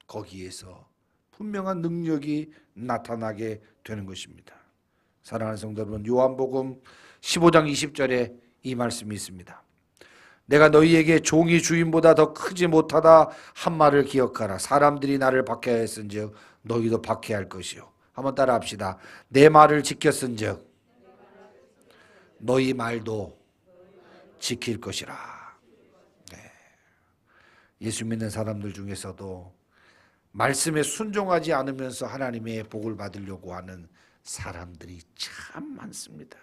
거기에서 분명한 능력이 나타나게 되는 것입니다. 사랑하는 성도 여러분, 요한복음 15장 20절에 이 말씀이 있습니다. 내가 너희에게 종이 주인보다 더 크지 못하다 한 말을 기억하라. 사람들이 나를 박해하였은즉 너희도 박해할 것이요. 한번 따라 합시다. 내 말을 지켰은즉 너희 말도 지킬 것이라. 네. 예수 믿는 사람들 중에서도 말씀에 순종하지 않으면서 하나님의 복을 받으려고 하는 사람들이 참 많습니다.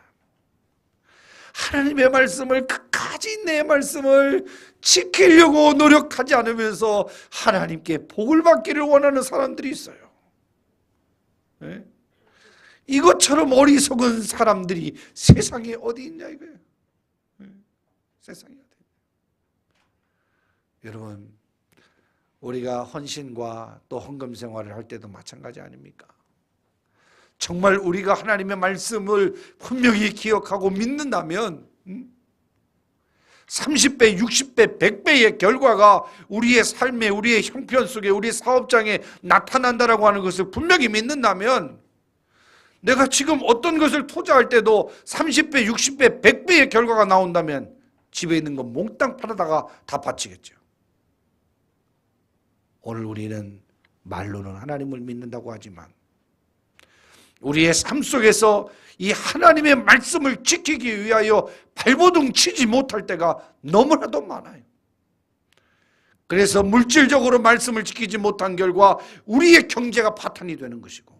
하나님의 말씀을, 끝까지 내 말씀을 지키려고 노력하지 않으면서 하나님께 복을 받기를 원하는 사람들이 있어요. 네? 이것처럼 어리석은 사람들이 세상에 어디 있냐 이거예요. 네? 세상에 어디 있냐. 여러분, 우리가 헌신과 또 헌금 생활을 할 때도 마찬가지 아닙니까? 정말 우리가 하나님의 말씀을 분명히 기억하고 믿는다면 30배, 60배, 100배의 결과가 우리의 삶에, 우리의 형편 속에, 우리의 사업장에 나타난다라고 하는 것을 분명히 믿는다면, 내가 지금 어떤 것을 투자할 때도 30배, 60배, 100배의 결과가 나온다면 집에 있는 거 몽땅 팔아다가 다 바치겠죠. 오늘 우리는 말로는 하나님을 믿는다고 하지만 우리의 삶 속에서 이 하나님의 말씀을 지키기 위하여 발버둥 치지 못할 때가 너무나도 많아요. 그래서 물질적으로 말씀을 지키지 못한 결과 우리의 경제가 파탄이 되는 것이고,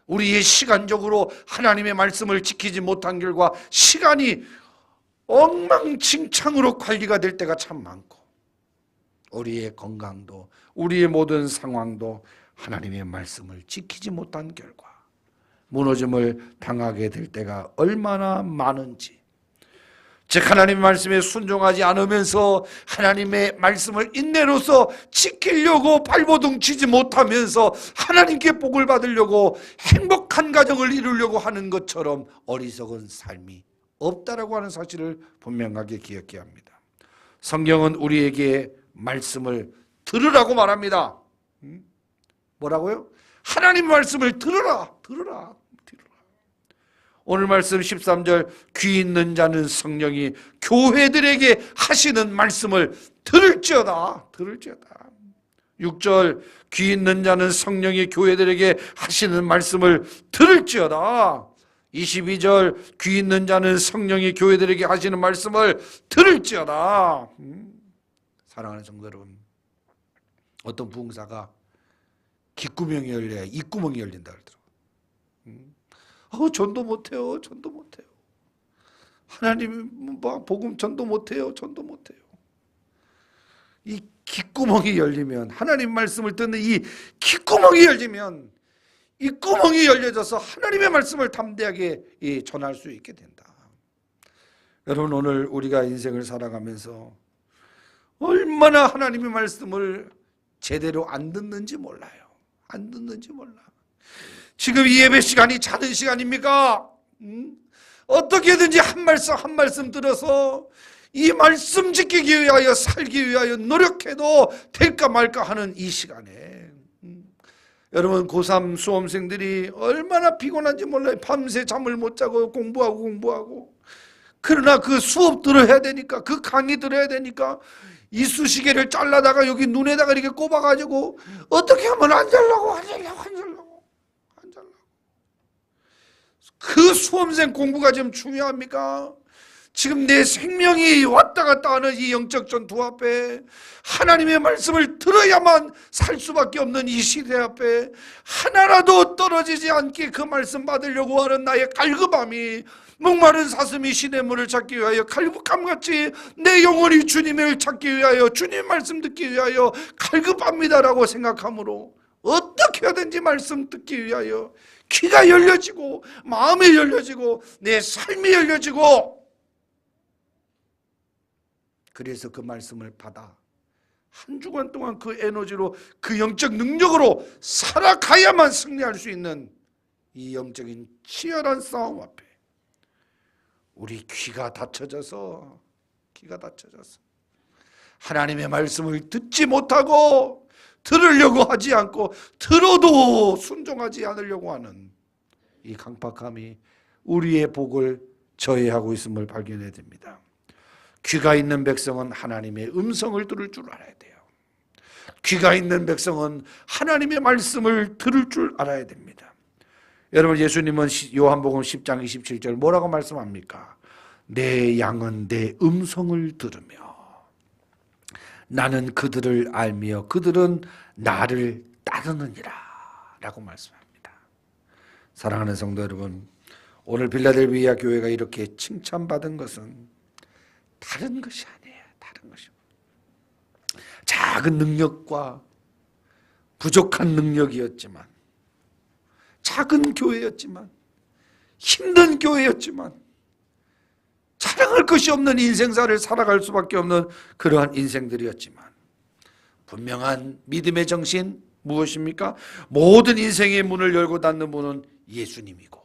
우리의 시간적으로 하나님의 말씀을 지키지 못한 결과 시간이 엉망진창으로 관리가 될 때가 참 많고, 우리의 건강도, 우리의 모든 상황도 하나님의 말씀을 지키지 못한 결과 무너짐을 당하게 될 때가 얼마나 많은지, 즉 하나님의 말씀에 순종하지 않으면서 하나님의 말씀을 인내로서 지키려고 발버둥 치지 못하면서 하나님께 복을 받으려고 행복한 가정을 이루려고 하는 것처럼 어리석은 삶이 없다라고 하는 사실을 분명하게 기억해야 합니다. 성경은 우리에게 말씀을 들으라고 말합니다. 뭐라고요? 하나님 말씀을 들으라. 오늘 말씀 13절, 귀 있는 자는 성령이 교회들에게 하시는 말씀을 들을지어다. 6절, 귀 있는 자는 성령이 교회들에게 하시는 말씀을 들을지어다. 22절 귀 있는 자는 성령이 교회들에게 하시는 말씀을 들을지어다. 사랑하는 성도 여러분, 어떤 부흥사가 귓구멍이 열려야 입구멍이 열린다 그러더라고요. 전도 못해요. 전도 못해요. 하나님 복음 전도 못해요. 전도 못해요. 이 귓구멍이 열리면, 하나님 말씀을 듣는 이 귓구멍이 열리면 이 구멍이 열려져서 하나님의 말씀을 담대하게 전할 수 있게 된다. 여러분, 오늘 우리가 인생을 살아가면서 얼마나 하나님의 말씀을 제대로 안 듣는지 몰라요. 안 듣는지 몰라. 지금 이 예배 시간이 자는 시간입니까? 어떻게든지 한 말씀 한 말씀 들어서 이 말씀 지키기 위하여 살기 위하여 노력해도 될까 말까 하는 이 시간에 여러분, 고3 수험생들이 얼마나 피곤한지 몰라요. 밤새 잠을 못 자고 공부하고 그러나 그 수업 들어야 되니까, 그 강의 들어야 되니까 이쑤시개를 잘라다가 여기 눈에다가 이렇게 꼽아가지고 어떻게 하면 안 잘라고. 그 수험생 공부가 지금 중요합니까? 지금 내 생명이 왔다 갔다 하는 이 영적 전투 앞에 하나님의 말씀을 들어야만 살 수밖에 없는 이 시대 앞에 하나라도 떨어지지 않게 그 말씀 받으려고 하는 나의 갈급함이, 목마른 사슴이 시냇물을 찾기 위하여 갈급함같이 내 영혼이 주님을 찾기 위하여, 주님 말씀 듣기 위하여 갈급합니다라고 생각하므로 어떻게 하든지 말씀 듣기 위하여 귀가 열려지고 마음이 열려지고 내 삶이 열려지고, 그래서 그 말씀을 받아 한 주간 동안 그 에너지로, 그 영적 능력으로 살아가야만 승리할 수 있는 이 영적인 치열한 싸움 앞에 우리 귀가 닫혀져서 하나님의 말씀을 듣지 못하고 들으려고 하지 않고 들어도 순종하지 않으려고 하는 이 강팍함이 우리의 복을 저해하고 있음을 발견해야 됩니다. 귀가 있는 백성은 하나님의 음성을 들을 줄 알아야 돼요. 귀가 있는 백성은 하나님의 말씀을 들을 줄 알아야 됩니다. 여러분, 예수님은 요한복음 10장 27절 뭐라고 말씀합니까? 내 양은 내 음성을 들으며 나는 그들을 알며 그들은 나를 따르느니라 라고 말씀합니다. 사랑하는 성도 여러분, 오늘 빌라델비아 교회가 이렇게 칭찬받은 것은 다른 것이 아니에요. 다른 것이. 작은 능력과 부족한 능력이었지만, 작은 교회였지만, 힘든 교회였지만, 자랑할 것이 없는 인생사를 살아갈 수밖에 없는 그러한 인생들이었지만, 분명한 믿음의 정신 무엇입니까? 모든 인생의 문을 열고 닫는 분은 예수님이고,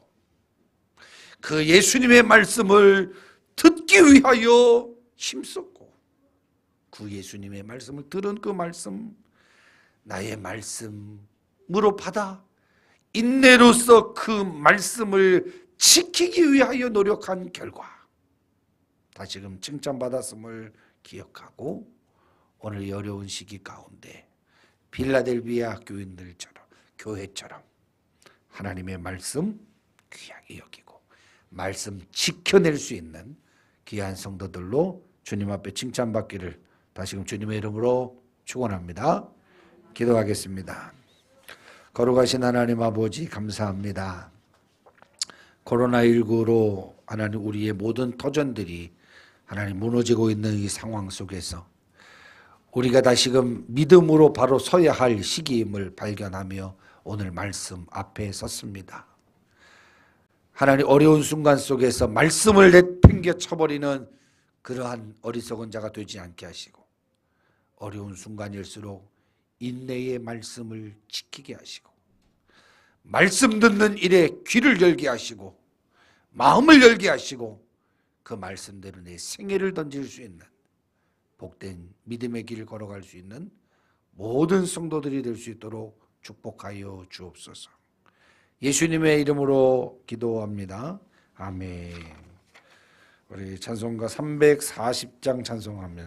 그 예수님의 말씀을 듣기 위하여 힘썼고, 그 예수님의 말씀을 들은 그 말씀, 나의 말씀으로 받아 인내로서 그 말씀을 지키기 위하여 노력한 결과 다시금 칭찬받았음을 기억하고, 오늘 어려운 시기 가운데 빌라델비아 교회처럼 하나님의 말씀 귀하게 여기고 말씀 지켜낼 수 있는 귀한 성도들로 주님 앞에 칭찬받기를 다시금 주님의 이름으로 축원합니다. 기도하겠습니다. 거룩하신 하나님 아버지, 감사합니다. 코로나19로 하나님 우리의 모든 터전들이 하나님 무너지고 있는 이 상황 속에서 우리가 다시금 믿음으로 바로 서야 할 시기임을 발견하며 오늘 말씀 앞에 섰습니다. 하나님, 어려운 순간 속에서 말씀을 내팽겨 쳐버리는 그러한 어리석은 자가 되지 않게 하시고, 어려운 순간일수록 인내의 말씀을 지키게 하시고, 말씀 듣는 일에 귀를 열게 하시고 마음을 열게 하시고, 그 말씀대로 내 생애를 던질 수 있는 복된 믿음의 길을 걸어갈 수 있는 모든 성도들이 될 수 있도록 축복하여 주옵소서. 예수님의 이름으로 기도합니다. 아멘. 우리 찬송가 340장 찬송하면서